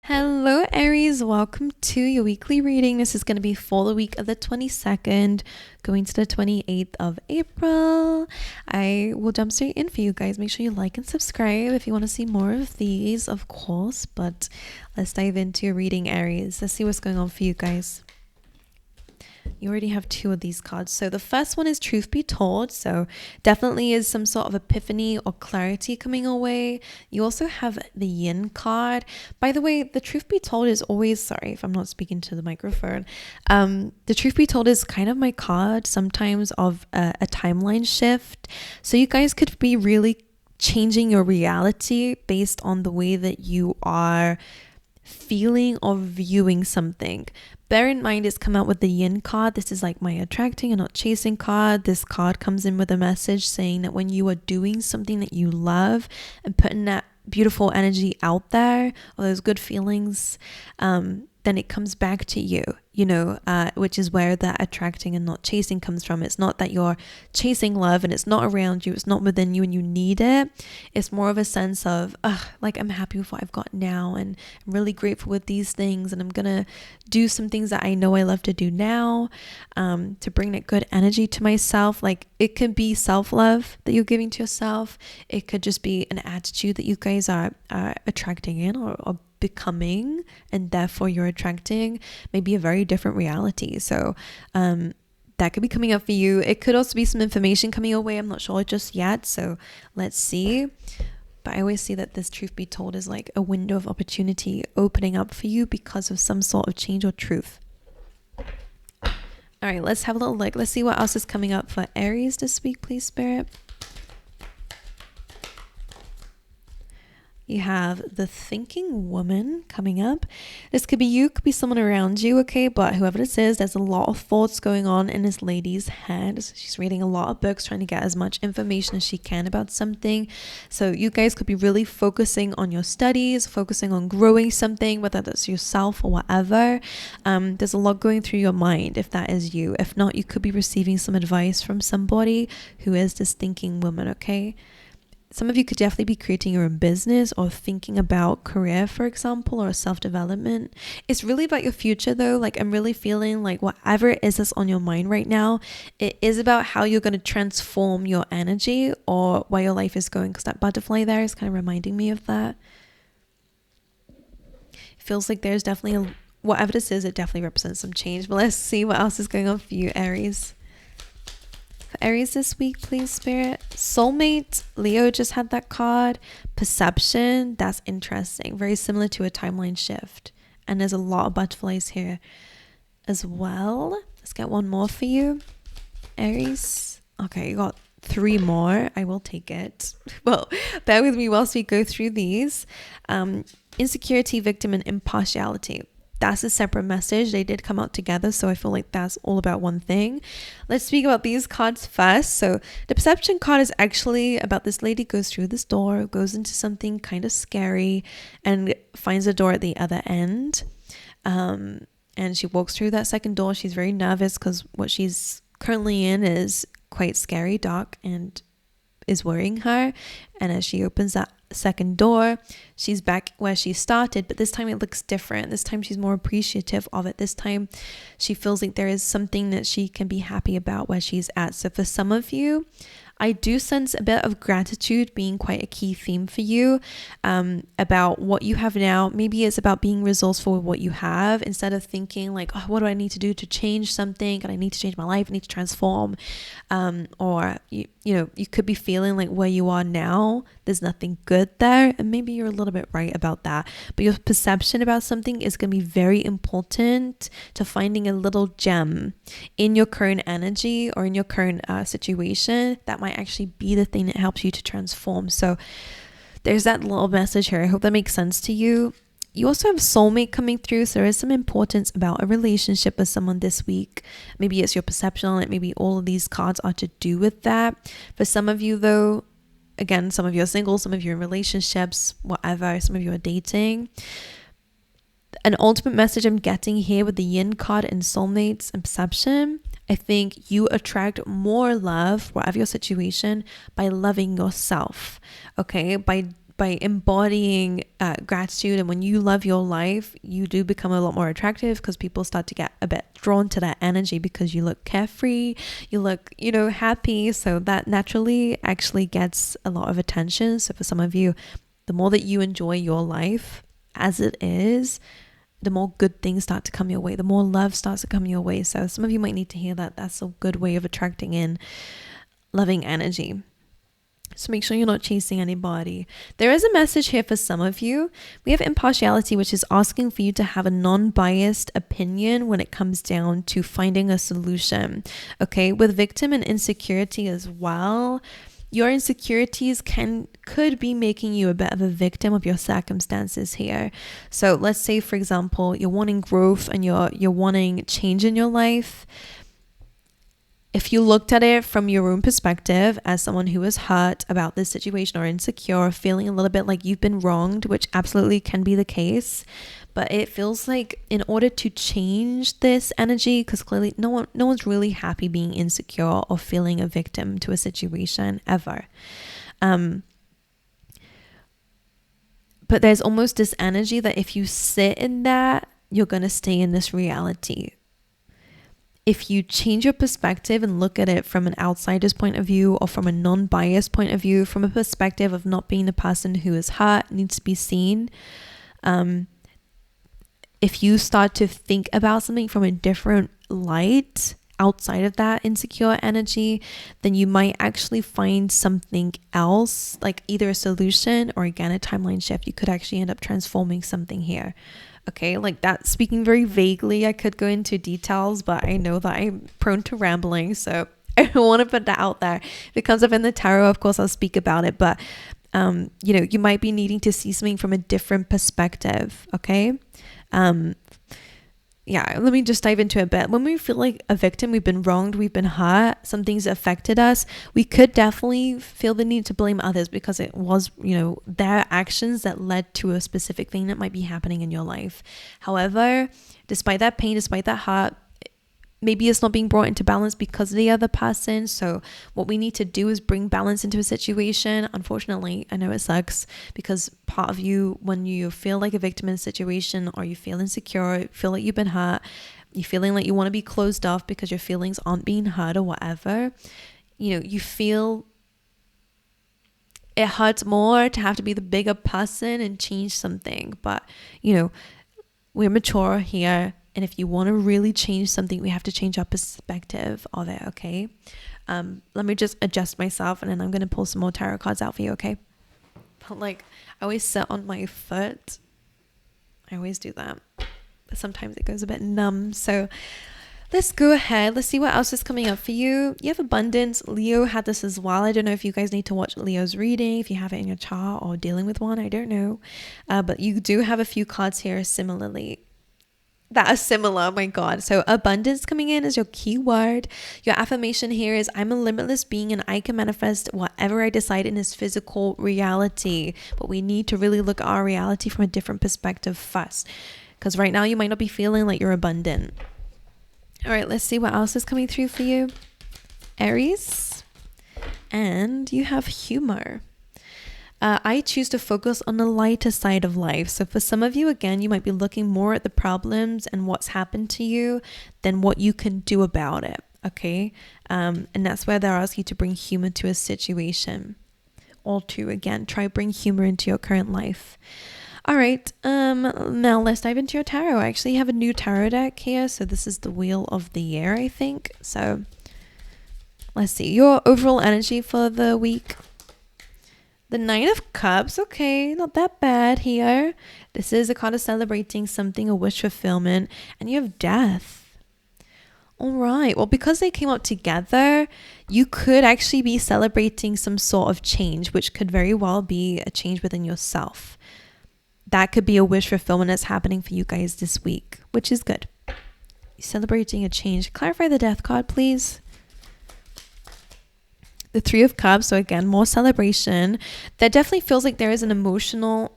Hello, Aries. Welcome to your weekly reading. This is going to be for the week of the 22nd, going to the 28th of April. I will jump straight in for you guys. Make sure you like and subscribe if you want to see more of these, of course. But let's dive into your reading, Aries. Let's see what's going on for you guys. You already have two of these cards. So the first one is Truth Be Told. So definitely is some sort of epiphany or clarity coming away. You also have the Yin card. By the way, the Truth Be Told is always, sorry if I'm not speaking to the microphone. The Truth Be Told is kind of my card sometimes of a timeline shift. So you guys could be really changing your reality based on the way that you are feeling or viewing something. Bear in mind, it's come out with the Yin card. This is like my attracting and not chasing card. This card comes in with a message saying that when you are doing something that you love and putting that beautiful energy out there, or those good feelings, then it comes back to you, which is where that attracting and not chasing comes from. It's not that you're chasing love and it's not around you, it's not within you and you need it. It's more of a sense of, I'm happy with what I've got now and I'm really grateful with these things, and I'm gonna do some things that I know I love to do now to bring that good energy to myself. Like, it could be self-love that you're giving to yourself. It could just be an attitude that you guys are attracting in or becoming, and therefore you're attracting maybe a very different reality. So that could be coming up for you. It could also be some information coming your way. I'm not sure just yet, so let's see. But I always see that this Truth Be Told is like a window of opportunity opening up for you because of some sort of change or truth. All right, let's have a little look. Let's see what else is coming up for Aries this week, please, Spirit. You have the Thinking Woman coming up. This could be you, could be someone around you, okay? But whoever this is, there's a lot of thoughts going on in this lady's head. She's reading a lot of books, trying to get as much information as she can about something. So you guys could be really focusing on your studies, focusing on growing something, whether that's yourself or whatever. There's a lot going through your mind if that is you. If not, you could be receiving some advice from somebody who is this thinking woman, okay? Some of you could definitely be creating your own business or thinking about career, for example, or self-development. It's really about your future though. Like, I'm really feeling like whatever it is that's on your mind right now, it is about how you're going to transform your energy or where your life is going, because that butterfly there is kind of reminding me of that. It feels like there's definitely, whatever this is, it definitely represents some change. But let's see what else is going on for you, Aries. Aries this week, please, Spirit. Soulmate, Leo just had that card. Perception, that's interesting. Very similar to a timeline shift. And there's a lot of butterflies here as well. Let's get one more for you, Aries. Okay, you got 3 more. I will take it. Well, bear with me whilst we go through these. Insecurity, victim, and impartiality. That's a separate message. They did come out together, so I feel like that's all about one thing. Let's speak about these cards first. So the perception card is actually about this lady goes through this door, goes into something kind of scary, and finds a door at the other end. And she walks through that second door. She's very nervous because what she's currently in is quite scary, dark, and is worrying her. And as she opens that second door, she's back where she started, but this time it looks different. This time she's more appreciative of it. This time she feels like there is something that she can be happy about where she's at. So for some of you, I do sense a bit of gratitude being quite a key theme for you, about what you have now. Maybe it's about being resourceful with what you have instead of thinking like, oh, what do I need to do to change something? And I need to change my life. I need to transform. Or you could be feeling like where you are now, there's nothing good there. And maybe you're a little bit right about that. But your perception about something is going to be very important to finding a little gem in your current energy or in your current situation that might actually be the thing that helps you to transform. So there's that little message here. I hope that makes sense to you. You also have soulmate coming through, so there is some importance about a relationship with someone this week. Maybe it's your perception on it. Maybe all of these cards are to do with that. For some of you though, again, some of you are single, some of you are in relationships, whatever, some of you are dating. An ultimate message I'm getting here with the Yin card and soulmates and perception, I think you attract more love, whatever your situation, by loving yourself, okay? By by embodying gratitude, and when you love your life, you do become a lot more attractive, because people start to get a bit drawn to that energy because you look carefree, you look, you know, happy. So that naturally actually gets a lot of attention. So for some of you, the more that you enjoy your life as it is, the more good things start to come your way, the more love starts to come your way. So some of you might need to hear that. That's a good way of attracting in loving energy. So make sure you're not chasing anybody. There is a message here for some of you. We have impartiality, which is asking for you to have a non-biased opinion when it comes down to finding a solution. Okay, with victim and insecurity as well. Your insecurities could be making you a bit of a victim of your circumstances here. So let's say, for example, you're wanting growth and you're wanting change in your life. If you looked at it from your own perspective as someone who is hurt about this situation or insecure, or feeling a little bit like you've been wronged, which absolutely can be the case, but it feels like in order to change this energy, because clearly no one's really happy being insecure or feeling a victim to a situation ever. But there's almost this energy that if you sit in that, you're going to stay in this reality. If you change your perspective and look at it from an outsider's point of view, or from a non-biased point of view, from a perspective of not being the person who is hurt, needs to be seen, if you start to think about something from a different light outside of that insecure energy, then you might actually find something else, like either a solution or again a timeline shift. You could actually end up transforming something here. Okay, like that, speaking very vaguely, I could go into details, but I know that I'm prone to rambling, so I want to put that out there. If it comes up in the tarot, of course I'll speak about it, but you know, you might be needing to see something from a different perspective. Okay, yeah, let me just dive into it a bit. When we feel like a victim, we've been wronged, we've been hurt, something's affected us, we could definitely feel the need to blame others, because it was, you know, their actions that led to a specific thing that might be happening in your life. However, despite that pain, despite that hurt, maybe it's not being brought into balance because of the other person. So what we need to do is bring balance into a situation. Unfortunately, I know it sucks, because part of you, when you feel like a victim in a situation, or you feel insecure, feel like you've been hurt, you're feeling like you want to be closed off because your feelings aren't being heard or whatever, you know, you feel it hurts more to have to be the bigger person and change something. But, you know, we're mature here. And if you want to really change something, we have to change our perspective of it, okay? Let me just adjust myself, and then I'm going to pull some more tarot cards out for you, okay? But like, I always sit on my foot. I always do that. But sometimes it goes a bit numb. So let's go ahead. Let's see what else is coming up for you. You have abundance. Leo had this as well. I don't know if you guys need to watch Leo's reading, if you have it in your chart or dealing with one. I don't know. But you do have a few cards here similarly. That are similar, my God. So abundance coming in is your key word. Your affirmation here is, I'm a limitless being and I can manifest whatever I decide in this physical reality. But we need to really look at our reality from a different perspective first, because right now you might not be feeling like you're abundant. All right, let's see what else is coming through for you. Aries, and you have humor. I choose to focus on the lighter side of life. So for some of you, again, you might be looking more at the problems and what's happened to you than what you can do about it. Okay. And that's where they're asking you to bring humor to a situation, or to, again, try bring humor into your current life. All right. Now let's dive into your tarot. I actually have a new tarot deck here. So this is the Wheel of the Year, I think. So let's see your overall energy for the week. The Nine of Cups, okay, not that bad here. This is a card of celebrating something, a wish fulfillment, and you have Death. All right, well, because they came up together, you could actually be celebrating some sort of change, which could very well be a change within yourself. That could be a wish fulfillment that's happening for you guys this week, which is good. Celebrating a change. Clarify the Death card, please. The Three of Cups, so again, more celebration. That definitely feels like there's an emotional,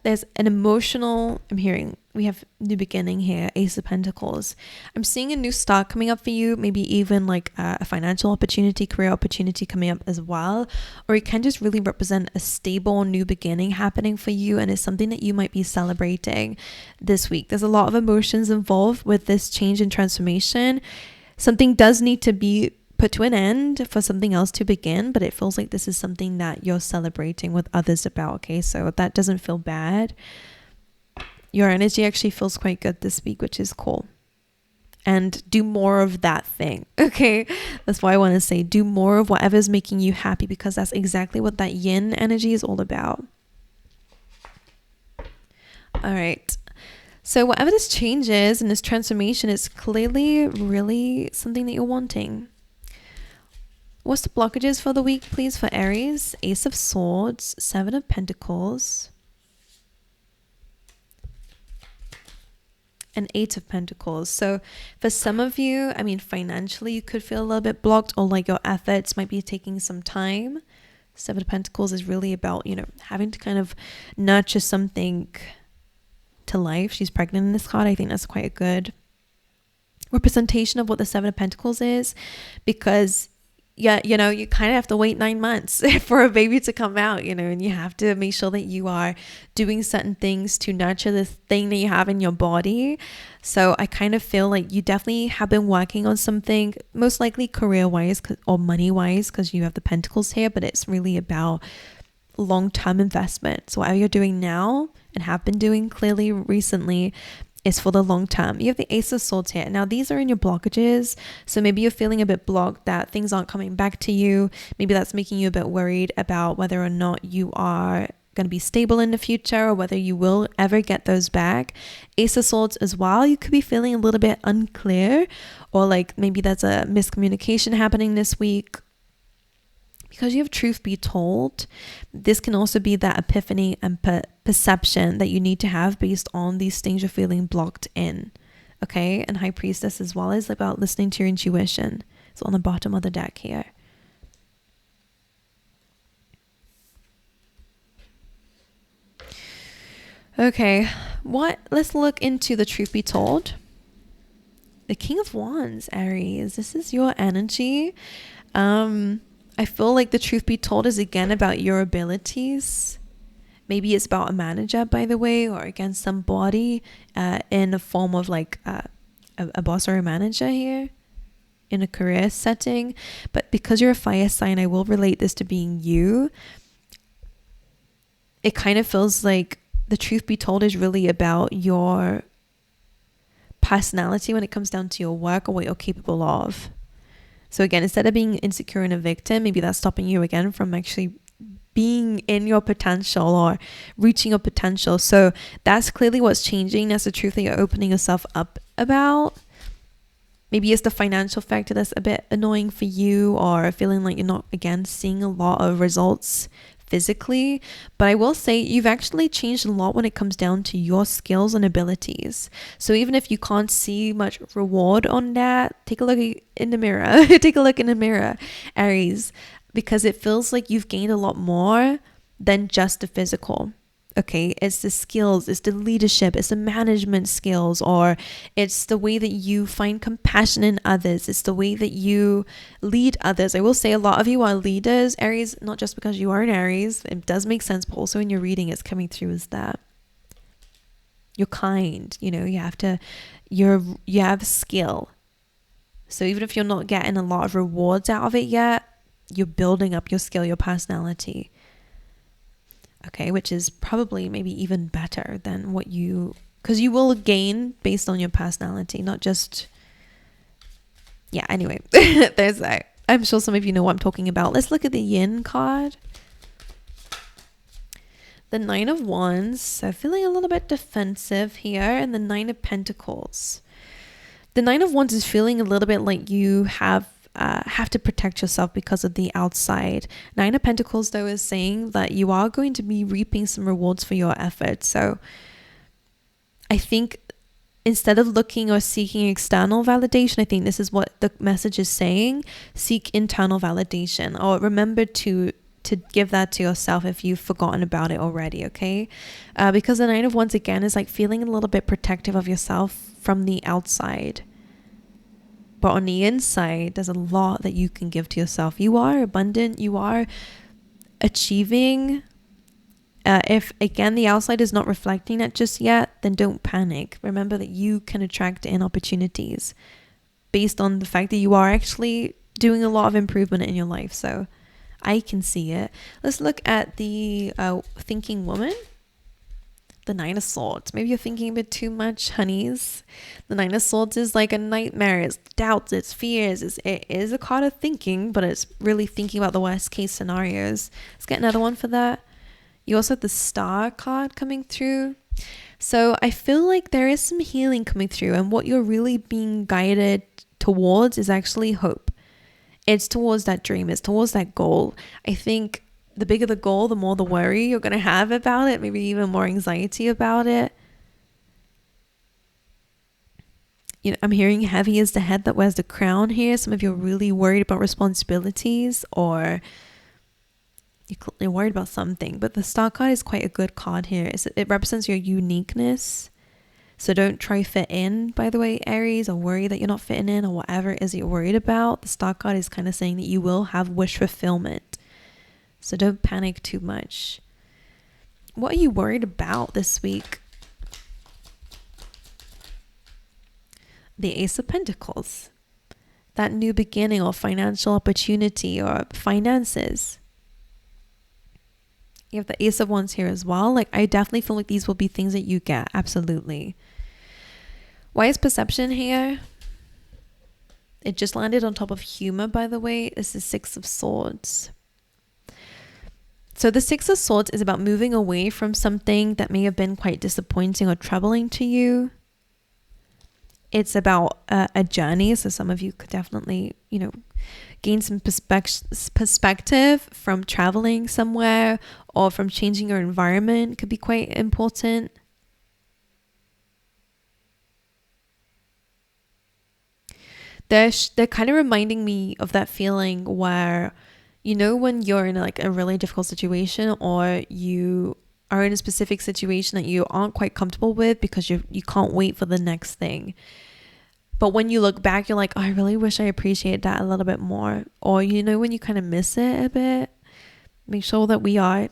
I'm hearing, we have new beginning here, Ace of Pentacles. I'm seeing a new start coming up for you, maybe even like a financial opportunity, career opportunity coming up as well. Or it can just really represent a stable new beginning happening for you, and it's something that you might be celebrating this week. There's a lot of emotions involved with this change and transformation. Something does need to be put to an end for something else to begin, but it feels like this is something that you're celebrating with others about. Okay, so that doesn't feel bad. Your energy actually feels quite good this week, which is cool. And do more of that thing. Okay, that's why I want to say do more of whatever's making you happy, because that's exactly what that yin energy is all about. All right, so whatever this change is and this transformation is clearly really something that you're wanting. What's the blockages for the week, please, for Aries? Ace of Swords, Seven of Pentacles, and Eight of Pentacles. So for some of you, I mean, financially, you could feel a little bit blocked, or like your efforts might be taking some time. Seven of Pentacles is really about, you know, having to kind of nurture something to life. She's pregnant in this card. I think that's quite a good representation of what the Seven of Pentacles is, because yeah, you know, you kind of have to wait 9 months for a baby to come out, you know, and you have to make sure that you are doing certain things to nurture this thing that you have in your body. So I kind of feel like you definitely have been working on something, most likely career-wise or money-wise, because you have the Pentacles here, but it's really about long-term investment. So whatever you're doing now and have been doing clearly recently is for the long term. You have the Ace of Swords here. Now these are in your blockages, so maybe you're feeling a bit blocked that things aren't coming back to you. Maybe that's making you a bit worried about whether or not you are going to be stable in the future, or whether you will ever get those back. Ace of Swords as well, you could be feeling a little bit unclear, or like maybe that's a miscommunication happening this week. Because you have Truth Be Told, this can also be that epiphany and perception that you need to have based on these things you're feeling blocked in. Okay, and High Priestess as well is about listening to your intuition. It's on the bottom of the deck here. Okay, let's look into the Truth Be Told. The King of Wands, Aries, this is your energy. I feel like the Truth Be Told is again about your abilities. Maybe it's about a manager, by the way, or again somebody in a form of like a boss or a manager here in a career setting. But because you're a fire sign, I will relate this to being you. It kind of feels like the Truth Be Told is really about your personality when it comes down to your work or what you're capable of. So again, instead of being insecure and a victim, maybe that's stopping you again from actually being in your potential or reaching your potential. So that's clearly what's changing. That's the truth that you're opening yourself up about. Maybe it's the financial factor that's a bit annoying for you, or feeling like you're not, again, seeing a lot of results physically. But I will say you've actually changed a lot when it comes down to your skills and abilities. So even if you can't see much reward on that, take a look in the mirror. Take a look in the mirror, Aries, because it feels like you've gained a lot more than just the physical. Okay, it's the skills, it's the leadership, it's the management skills, or it's the way that you find compassion in others. It's the way that you lead others. I will say a lot of you are leaders, Aries, not just because you are an Aries. It does make sense, but also in your reading, it's coming through as that. You're kind, you know, you have skill. So even if you're not getting a lot of rewards out of it yet, you're building up your skill, your personality. Okay, which is probably maybe even better than what because you will gain based on your personality, not just, yeah, anyway, there's that. I'm sure some of you know what I'm talking about. Let's look at the Yin card. The Nine of Wands, so feeling a little bit defensive here, and the Nine of Pentacles. The Nine of Wands is feeling a little bit like you have to protect yourself because of the outside. Nine of Pentacles, though, is saying that you are going to be reaping some rewards for your efforts. So I think instead of looking or seeking external validation, I think this is what the message is saying. Seek internal validation, or remember to give that to yourself if you've forgotten about it already, okay? Because the Nine of Wands, again, is like feeling a little bit protective of yourself from the outside. But on the inside, there's a lot that you can give to yourself. You are abundant. You are achieving. If, again, the outside is not reflecting that just yet, then don't panic. Remember that you can attract in opportunities based on the fact that you are actually doing a lot of improvement in your life. So I can see it. Let's look at the thinking woman. The Nine of Swords. Maybe you're thinking a bit too much, honeys. The Nine of Swords is like a nightmare. It's doubts, it's fears. It is a card of thinking, but it's really thinking about the worst case scenarios. Let's get another one for that. You also have the Star card coming through. So I feel like there is some healing coming through, and what you're really being guided towards is actually hope. It's towards that dream. It's towards that goal. I think the bigger the goal, the more the worry you're going to have about it, maybe even more anxiety about it. You know, I'm hearing heavy is the head that wears the crown here. Some of you are really worried about responsibilities, or you're worried about something. But the Star card is quite a good card here. It represents your uniqueness. So don't try fit in, by the way, Aries, or worry that you're not fitting in, or whatever it is that you're worried about. The Star card is kind of saying that you will have wish fulfillment. So don't panic too much. What are you worried about this week? The Ace of Pentacles. That new beginning, or financial opportunity, or finances. You have the Ace of Wands here as well. Like, I definitely feel like these will be things that you get. Absolutely. Why is perception here? It just landed on top of humor, by the way. It's the Six of Swords. So the Six of Swords is about moving away from something that may have been quite disappointing or troubling to you. It's about a journey. So some of you could definitely, you know, gain some perspective from traveling somewhere, or from changing your environment. Could be quite important. They're kind of reminding me of that feeling where, you know, when you're in like a really difficult situation, or you are in a specific situation that you aren't quite comfortable with because you can't wait for the next thing. But when you look back, you're like, oh, I really wish I appreciated that a little bit more. Or, you know, when you kind of miss it a bit, make sure that we are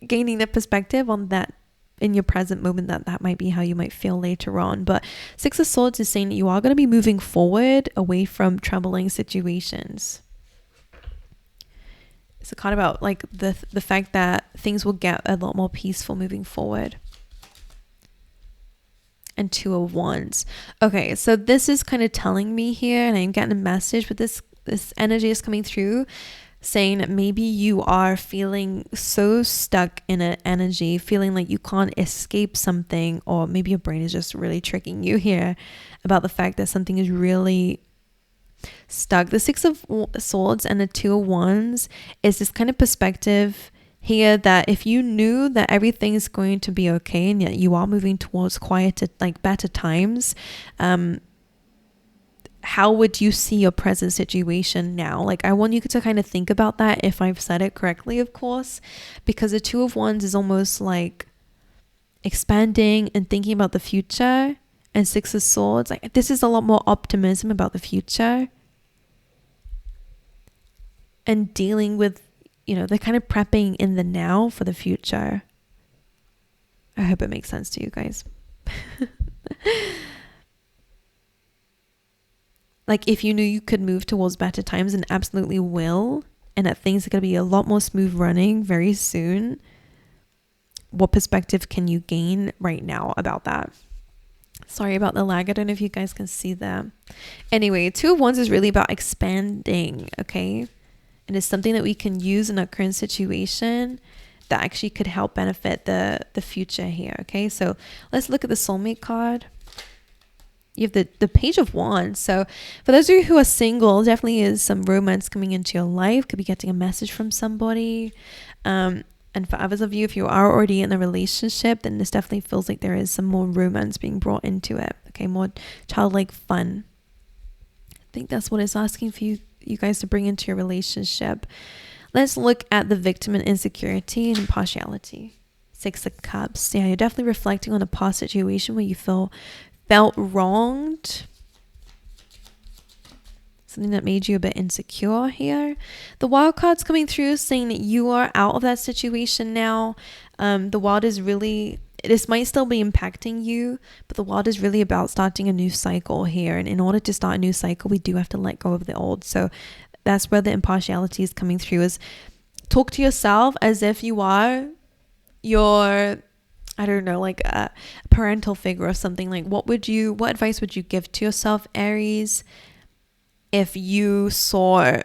gaining the perspective on that in your present moment, that might be how you might feel later on. But Six of Swords is saying that you are going to be moving forward away from troubling situations. It's a card about like the fact that things will get a lot more peaceful moving forward. And Two of Wands. Okay, so this is kind of telling me here, and I'm getting a message, but this energy is coming through saying that maybe you are feeling so stuck in an energy, feeling like you can't escape something, or maybe your brain is just really tricking you here about the fact that something is really stuck. The Six of Swords and the Two of Wands is this kind of perspective here that if you knew that everything is going to be okay, and yet you are moving towards quieter, like better times, how would you see your present situation now? Like, I want you to kind of think about that, if I've said it correctly, of course, because the Two of Wands is almost like expanding and thinking about the future, and Six of Swords, like, this is a lot more optimism about the future and dealing with, you know, they're kind of prepping in the now for the future. I hope it makes sense to you guys. Like, if you knew you could move towards better times, and absolutely will, and that things are going to be a lot more smooth running very soon, what perspective can you gain right now about that? Sorry about the lag. I don't know if you guys can see that. Anyway, Two of Wands is really about expanding, okay? And it's something that we can use in our current situation that actually could help benefit the future here, okay? So let's look at the soulmate card. You have the Page of Wands. So for those of you who are single, definitely is some romance coming into your life. Could be getting a message from somebody. And for others of you, if you are already in a relationship, then this definitely feels like there is some more romance being brought into it. Okay, more childlike fun. I think that's what it's asking for you guys to bring into your relationship. Let's look at the victim and insecurity and impartiality. 6 of Cups. Yeah, you're definitely reflecting on a past situation where you felt wronged. Something that made you a bit insecure here. The wild card's coming through saying that you are out of that situation now. The wild is really, this might still be impacting you, but the wild is really about starting a new cycle here. And in order to start a new cycle, we do have to let go of the old. So that's where the impartiality is coming through, is talk to yourself as if you are your, I don't know, like a parental figure or something. Like what advice would you give to yourself, Aries, if you saw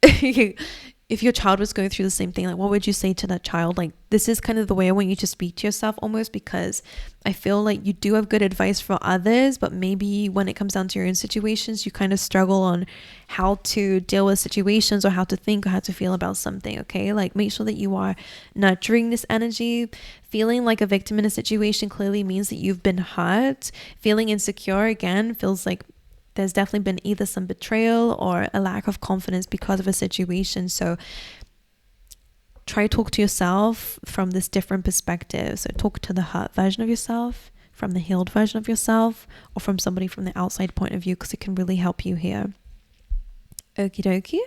if your child was going through the same thing? Like what would you say to that child? Like this is kind of the way I want you to speak to yourself, almost, because I feel like you do have good advice for others, but maybe when it comes down to your own situations, you kind of struggle on how to deal with situations or how to think or how to feel about something. Okay, like make sure that you are nurturing this energy. Feeling like a victim in a situation clearly means that you've been hurt. Feeling insecure, again, feels like there's definitely been either some betrayal or a lack of confidence because of a situation. So try to talk to yourself from this different perspective. So talk to the hurt version of yourself, from the healed version of yourself, or from somebody from the outside point of view, because it can really help you here. Okie dokie.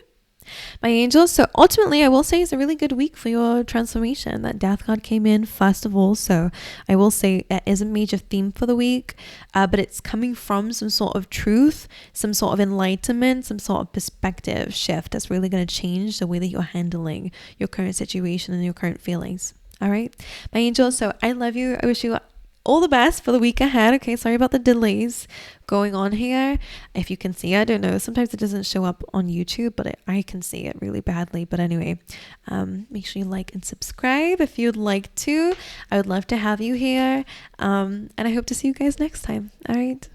My angels, so ultimately I will say it's a really good week for your transformation. That death card came in first of all, so I will say it is a major theme for the week, but it's coming from some sort of truth, some sort of enlightenment, some sort of perspective shift that's really going to change the way that you're handling your current situation and your current feelings. All right, my angels, so I love you. I wish you all the best for the week ahead. Okay, sorry about the delays going on here. If you can see it, I don't know, sometimes it doesn't show up on YouTube, but I can see it really badly. But anyway, make sure you like and subscribe if you'd like to. I would love to have you here, and I hope to see you guys next time. All right.